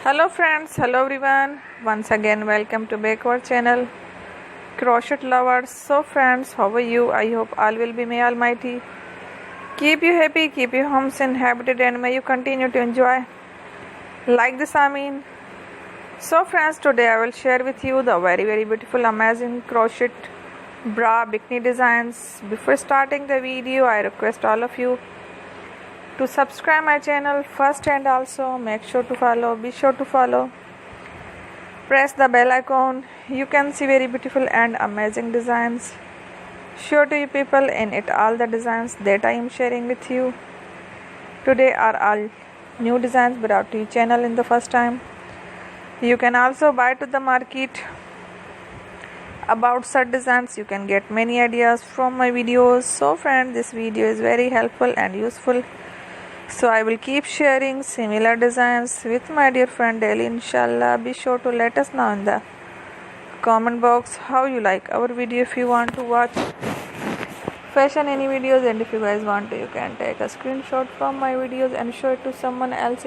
Hello friends, hello everyone. Once again welcome to back our channel Crochet Lovers. So friends, how are you? I hope all will be may Almighty keep you happy, keep your homes inhabited, and may you continue to enjoy like this. So friends, today I will share with you the very beautiful amazing crochet bra bikini designs. Before starting the video, I request all of you to subscribe my channel first, and also make sure to follow, be sure to follow, press the bell icon. You can see very beautiful and amazing designs show to you people in it. All the designs that I am sharing with you today are all new designs brought to your channel in the first time. You can also buy to the market about such designs. You can get many ideas from my videos. So friends, this video is very helpful and useful, so I will keep sharing similar designs with my dear friend daily, inshallah. Be sure to let us know in the comment box how you like our video. If you want to watch fashion any videos, and if you guys want to, you can take a screenshot from my videos and show it to someone else,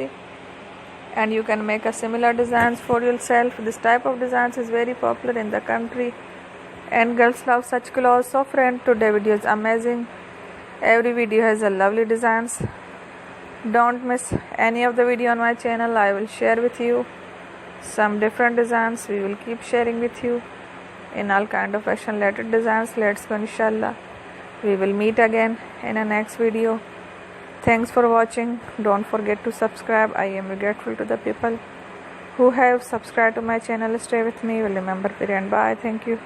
and you can make a similar designs for yourself. This type of designs is very popular in the country and girls love such clothes. So friend, today video is amazing. Every video has a lovely designs. Don't miss any of the video on my channel. I will share with you some different designs. We will keep sharing with you in all kind of fashion related designs. Let's go, inshallah. We will meet again in a next video. Thanks for watching. Don't forget to subscribe. I am grateful to the people who have subscribed to my channel. Stay with me. Will remember period. Bye. Thank you.